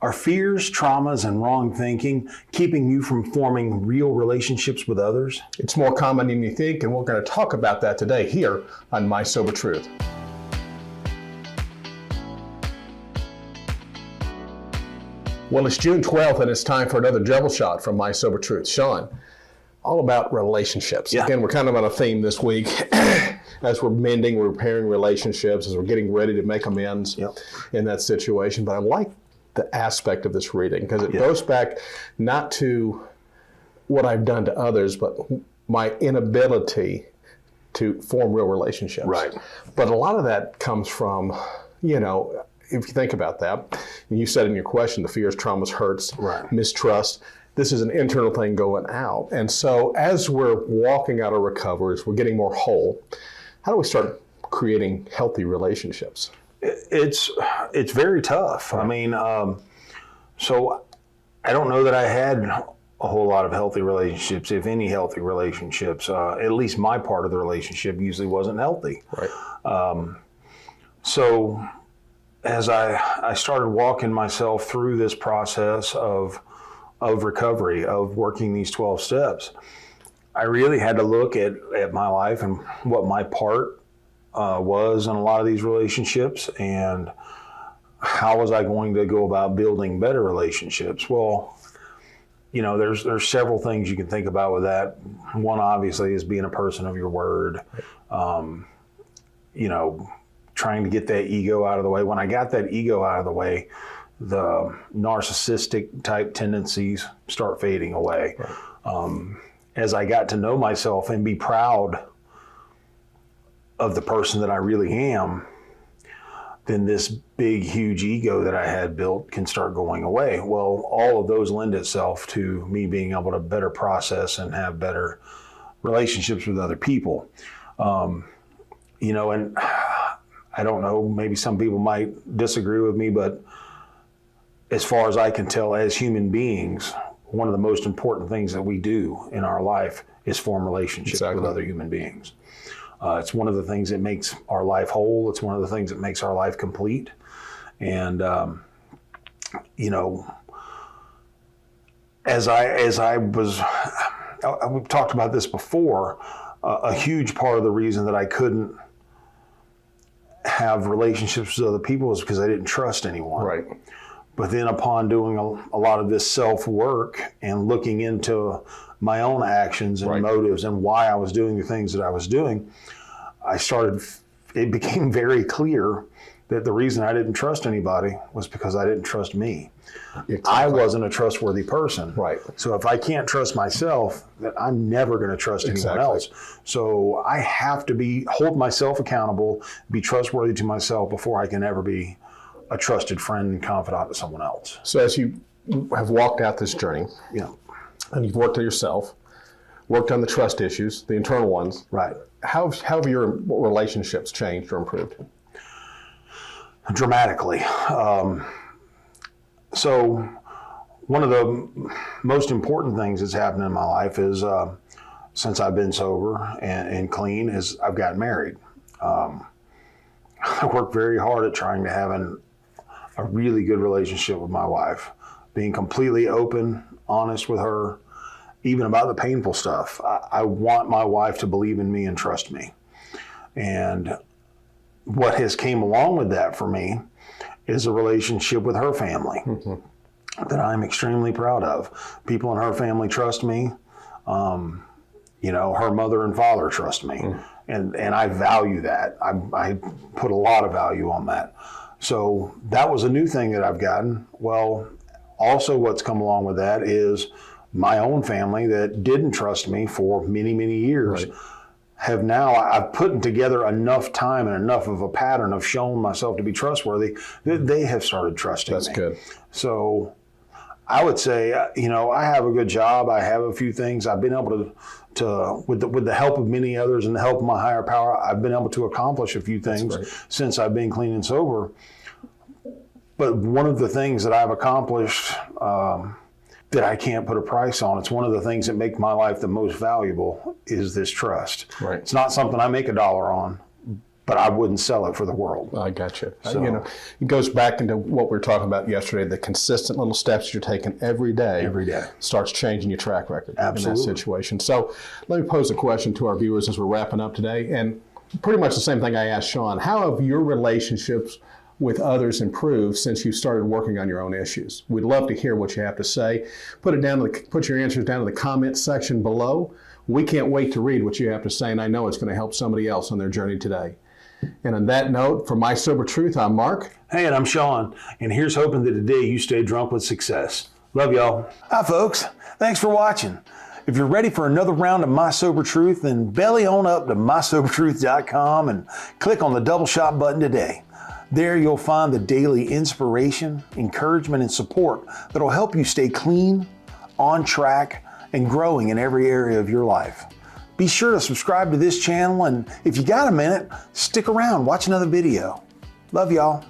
Are fears, traumas, and wrong thinking keeping you from forming real relationships with others? It's more common than you think, and we're going to talk about that today here on My Sober Truth. Well, it's June 12th, and it's time for another double shot from My Sober Truth. Sean, all about relationships. Yeah. Again, we're kind of on a theme this week. As we're mending, we're repairing relationships, as we're getting ready to make amends in that situation. But I like the aspect of this reading because it goes back not to what I've done to others, but my inability to form real relationships. Right. But a lot of that comes from, if you think about that, and you said in your question, the fears, traumas, hurts, mistrust. This is an internal thing going out. And so as we're walking out of recovery, as we're getting more whole, how do we start creating healthy relationships? It's very tough. Right. I mean, so I don't know that I had a whole lot of healthy relationships, if any healthy relationships. At least my part of the relationship usually wasn't healthy. Right. So as I started walking myself through this process of recovery, of working these 12 steps, I really had to look at my life and what my part was in a lot of these relationships, and how was I going to go about building better relationships? Well, there's several things you can think about with that. One, obviously, is being a person of your word. Trying to get that ego out of the way. When I got that ego out of the way, the narcissistic type tendencies start fading away. Right. As I got to know myself and be proud of the person that I really am, then this big, huge ego that I had built can start going away. Well, all of those lend itself to me being able to better process and have better relationships with other people. And I don't know, maybe some people might disagree with me, but as far as I can tell, as human beings, one of the most important things that we do in our life is form relationships with other human beings. It's one of the things that makes our life whole. It's one of the things that makes our life complete. And, we've talked about this before, a huge part of the reason that I couldn't have relationships with other people is because I didn't trust anyone. Right. But then upon doing a lot of this self-work and looking into my own actions and motives and why I was doing the things that I was doing, it became very clear that the reason I didn't trust anybody was because I didn't trust me. Exactly. I wasn't a trustworthy person. Right. So if I can't trust myself, then I'm never going to trust anyone else. So I have to hold myself accountable, be trustworthy to myself before I can ever be a trusted friend and confidant to someone else. So as you have walked out this journey, and you've worked on yourself, worked on the trust issues, the internal ones, right? How have your relationships changed or improved? Dramatically. So one of the most important things that's happened in my life is since I've been sober and clean is I've gotten married. I worked very hard at trying to have a really good relationship with my wife, being completely open, honest with her, even about the painful stuff. I want my wife to believe in me and trust me. And what has came along with that for me is a relationship with her family that I'm extremely proud of. People in her family trust me. Her mother and father trust me. And I value that. I put a lot of value on that. So that was a new thing that I've gotten. Well, also what's come along with that is my own family that didn't trust me for many, many years I've put together enough time and enough of a pattern of showing myself to be trustworthy that they have started trusting me. That's good. So I would say, I have a good job. I have a few things I've been able to with the help of many others and the help of my higher power, I've been able to accomplish a few things since I've been clean and sober. But one of the things that I've accomplished that I can't put a price on, it's one of the things that make my life the most valuable, is this trust. Right. It's not something I make $1 on, but I wouldn't sell it for the world. I gotcha. So, it goes back into what we were talking about yesterday. The consistent little steps you're taking every day starts changing your track record in that situation. So let me pose a question to our viewers as we're wrapping up today, and pretty much the same thing I asked Sean. How have your relationships with others improved since you started working on your own issues? We'd love to hear what you have to say. Put your answers down in the comments section below. We can't wait to read what you have to say, and I know it's going to help somebody else on their journey today. And on that note, for My Sober Truth, I'm Mark. Hey, and I'm Sean. And here's hoping that today you stay drunk with success. Love y'all. Hi, folks. Thanks for watching. If you're ready for another round of My Sober Truth, then belly on up to mysobertruth.com and click on the double shot button today. There you'll find the daily inspiration, encouragement, and support that'll help you stay clean, on track, and growing in every area of your life. Be sure to subscribe to this channel, and if you got a minute, stick around, watch another video. Love y'all.